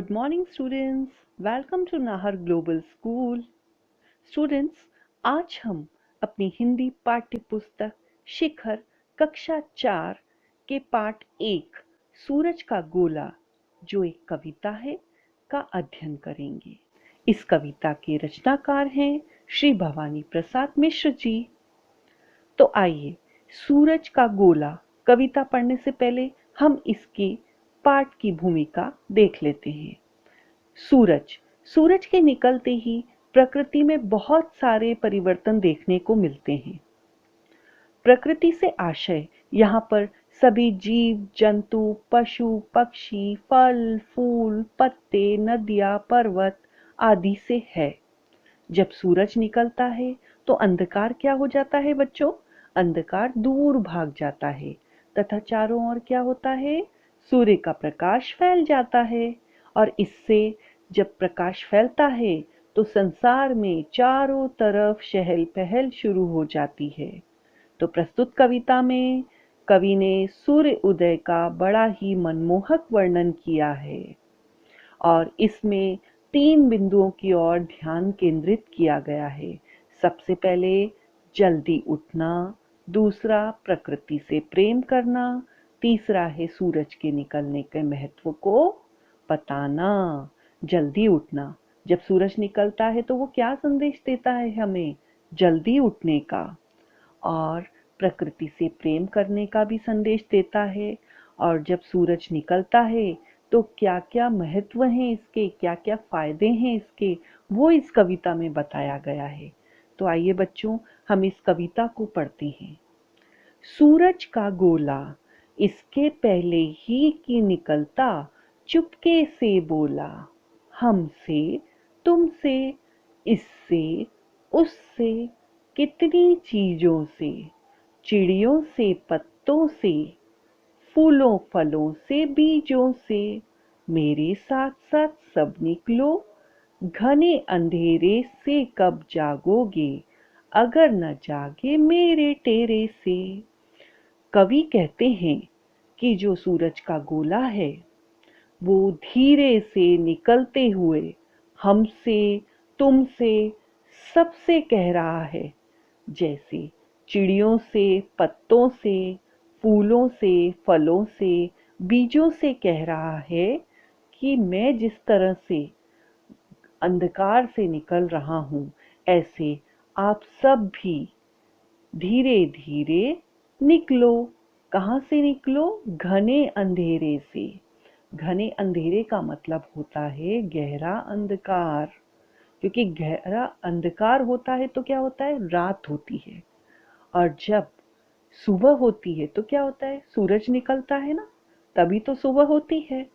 Good morning students. Welcome to Nahar Global School. Students, आज हम अपनी हिंदी पाठ्य पुस्तक शिखर कक्षा 4 के पाठ 1 सूरज का गोला जो एक कविता है का अध्ययन करेंगे। इस कविता के रचनाकार हैं श्री भवानी प्रसाद मिश्र जी। तो आइए सूरज का गोला कविता पढ़ने से पहले हम इसके पाठ की भूमिका देख लेते हैं। सूरज के निकलते ही प्रकृति में बहुत सारे परिवर्तन देखने को मिलते हैं। प्रकृति से आशय यहाँ पर सभी जीव जंतु पशु पक्षी फल फूल पत्ते नदियाँ पर्वत आदि से है। जब सूरज निकलता है तो अंधकार क्या हो जाता है बच्चों? अंधकार दूर भाग जाता है तथा चारों ओर क्या होता है? सूर्य का प्रकाश फैल जाता है और इससे जब प्रकाश फैलता है तो संसार में चारों तरफ चहल पहल शुरू हो जाती है। तो प्रस्तुत कविता में कवि ने सूर्य उदय का बड़ा ही मनमोहक वर्णन किया है और इसमें 3 बिंदुओं की ओर ध्यान केंद्रित किया गया है। सबसे पहले जल्दी उठना, दूसरा प्रकृति से प्रेम करना, तीसरा है सूरज के निकलने के महत्व को बताना। जल्दी उठना, जब सूरज निकलता है तो वो क्या संदेश देता है हमें? जल्दी उठने का। और प्रकृति से प्रेम करने का भी संदेश देता है। और जब सूरज निकलता है तो क्या क्या महत्व हैं इसके, क्या क्या फायदे हैं इसके, वो इस कविता में बताया गया है। तो आइए बच्चों हम इस कविता को पढ़ते हैं। सूरज का गोला इसके पहले ही कि निकलता चुपके से बोला, हमसे तुमसे इससे उससे कितनी चीजों से, चिड़ियों से पत्तों से फूलों फलों से बीजों से, मेरे साथ साथ सब निकलो, घने अंधेरे से कब जागोगे, अगर न जागे मेरे तेरे से। कवि कहते हैं कि जो सूरज का गोला है वो धीरे से निकलते हुए हमसे तुमसे सबसे कह रहा है, जैसे चिड़ियों से पत्तों से फूलों से फलों से बीजों से कह रहा है कि मैं जिस तरह से अंधकार से निकल रहा हूँ ऐसे आप सब भी धीरे धीरे निकलो। कहाँ से निकलो? घने अंधेरे से। घने अंधेरे का मतलब होता है गहरा अंधकार, क्योंकि गहरा अंधकार होता है तो क्या होता है? रात होती है। और जब सुबह होती है तो क्या होता है? सूरज निकलता है ना, तभी तो सुबह होती है।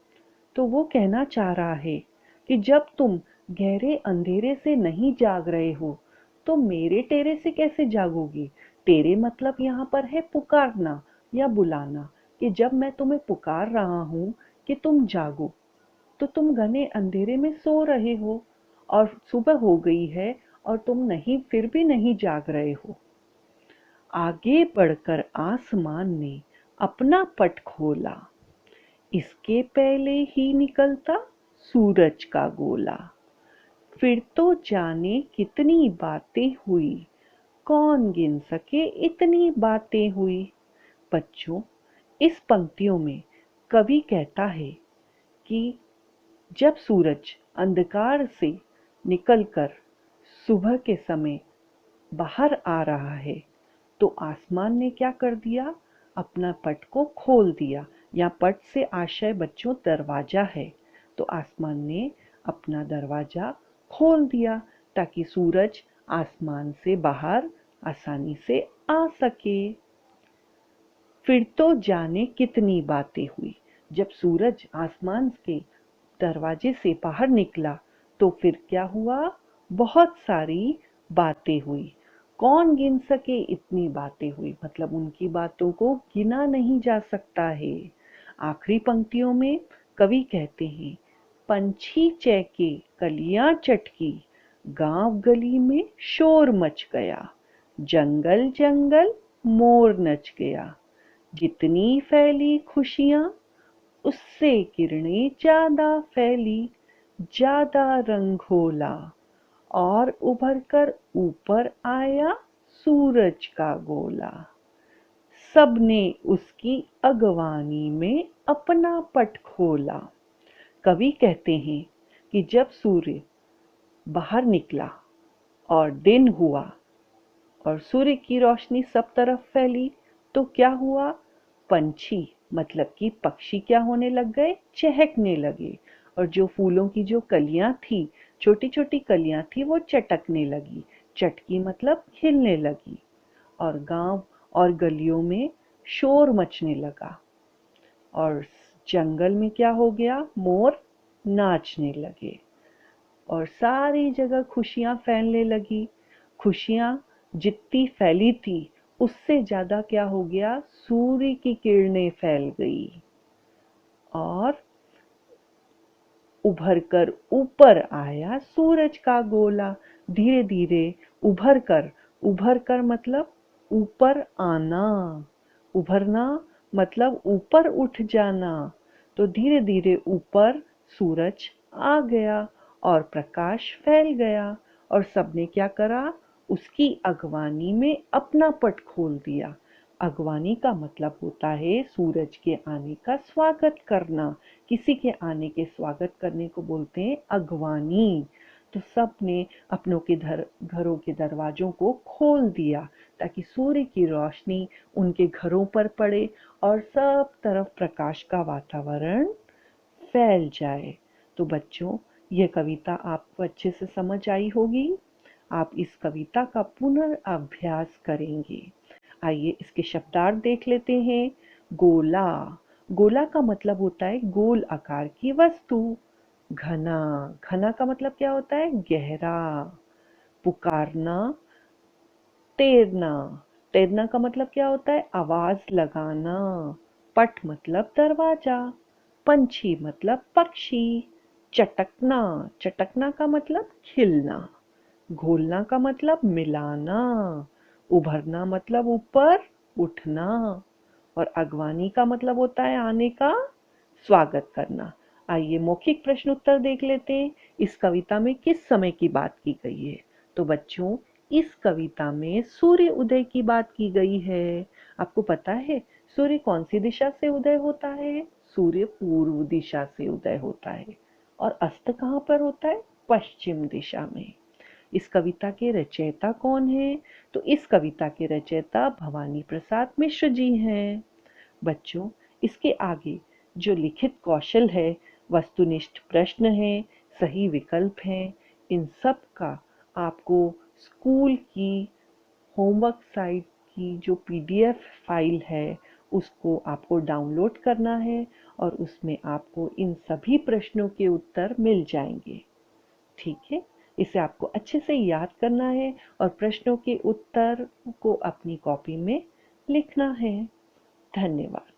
तो वो कहना चाह रहा है कि जब तुम गहरे अंधेरे से नहीं जाग रहे हो तो मेरे तेरे से कैसे जागोगे? तेरे मतलब यहाँ पर है पुकारना या बुलाना, कि जब मैं तुम्हें पुकार रहा हूँ कि तुम जागो तो तुम घने अंधेरे में सो रहे हो और सुबह हो गई है और तुम नहीं, फिर भी नहीं जाग रहे हो। आगे बढ़कर आसमान ने अपना पट खोला, इसके पहले ही निकलता सूरज का गोला। फिर तो जाने कितनी बातें हुई, कौन गिन सके इतनी बातें हुई। बच्चों, इस पंक्तियों में कवि कहता है कि जब सूरज अंधकार से निकलकर सुबह के समय बाहर आ रहा है तो आसमान ने क्या कर दिया? अपना पट को खोल दिया। या पट से आशय बच्चों दरवाजा है, तो आसमान ने अपना दरवाजा खोल दिया ताकि सूरज आसमान से बाहर आसानी से आ सके। फिर तो जाने कितनी बातें हुई। जब सूरज आसमान के दरवाजे से बाहर निकला तो फिर क्या हुआ? बहुत सारी बातें हुई। कौन गिन सके इतनी बातें हुई, मतलब उनकी बातों को गिना नहीं जा सकता है। आखिरी पंक्तियों में कवि कहते हैं, पंछी चहके कलियां चटकी, गांव गली में शोर मच गया, जंगल जंगल मोर नच गया, जितनी फैली खुशियां उससे किरणें ज्यादा फैली, ज्यादा रंग घोला और उभर कर ऊपर आया सूरज का गोला। सबने उसकी अगवानी में अपना पट खोला। कवि कहते हैं कि जब सूर्य बाहर निकला और दिन हुआ और सूर्य की रोशनी सब तरफ फैली तो क्या हुआ? पंछी मतलब कि पक्षी क्या होने लग गए? चहकने लगे। और जो फूलों की जो कलियां थी, छोटी छोटी कलियां थी, वो चटकने लगी। चटकी मतलब खिलने लगी। और गांव और गलियों में शोर मचने लगा। और जंगल में क्या हो गया? मोर नाचने लगे और सारी जगह खुशियां फैलने लगी। खुशियां जितनी फैली थी उससे ज्यादा क्या हो गया? सूर्य की किरणें फैल गई और उभर कर ऊपर आया सूरज का गोला। धीरे धीरे उभर कर मतलब ऊपर आना, उभरना मतलब ऊपर उठ जाना। तो धीरे धीरे ऊपर सूरज आ गया और प्रकाश फैल गया और सबने क्या करा? उसकी अगवानी में अपना पट खोल दिया। अगवानी का मतलब होता है सूरज के आने का स्वागत करना। किसी के आने के स्वागत करने को बोलते हैं अगवानी। तो सबने अपनों के घरों के दरवाजों को खोल दिया ताकि सूर्य की रोशनी उनके घरों पर पड़े और सब तरफ प्रकाश का वातावरण फैल जाए। तो बच्चों, यह कविता आपको अच्छे से समझ आई होगी। आप इस कविता का पुनर्अभ्यास करेंगे। आइए इसके शब्दार्थ देख लेते हैं। गोला, गोला का मतलब होता है गोल आकार की वस्तु। घना, घना का मतलब क्या होता है? गहरा। पुकारना, तैरना, तैरना का मतलब क्या होता है? आवाज लगाना। पट मतलब दरवाजा। पंछी मतलब पक्षी। चटकना, चटकना का मतलब खिलना। घोलना का मतलब मिलाना। उभरना मतलब ऊपर उठना। और अगवानी का मतलब होता है आने का स्वागत करना। आइए मौखिक प्रश्न उत्तर देख लेते हैं। इस कविता में किस समय की बात की गई है? तो बच्चों, इस कविता में सूर्य उदय की बात की गई है। आपको पता है सूर्य कौन सी दिशा से उदय होता है? सूर्य पूर्व दिशा से उदय होता है। और अस्त कहाँ पर होता है? पश्चिम दिशा में। इस कविता के रचयिता कौन है? तो इस कविता के रचयिता भवानी प्रसाद मिश्र जी हैं। बच्चों, इसके आगे जो लिखित कौशल है, वस्तुनिष्ठ प्रश्न है, सही विकल्प हैं, इन सब का आपको स्कूल की होमवर्क साइट की जो पीडीएफ फाइल है उसको आपको डाउनलोड करना है और उसमें आपको इन सभी प्रश्नों के उत्तर मिल जाएंगे। ठीक है, इसे आपको अच्छे से याद करना है और प्रश्नों के उत्तर को अपनी कॉपी में लिखना है। धन्यवाद।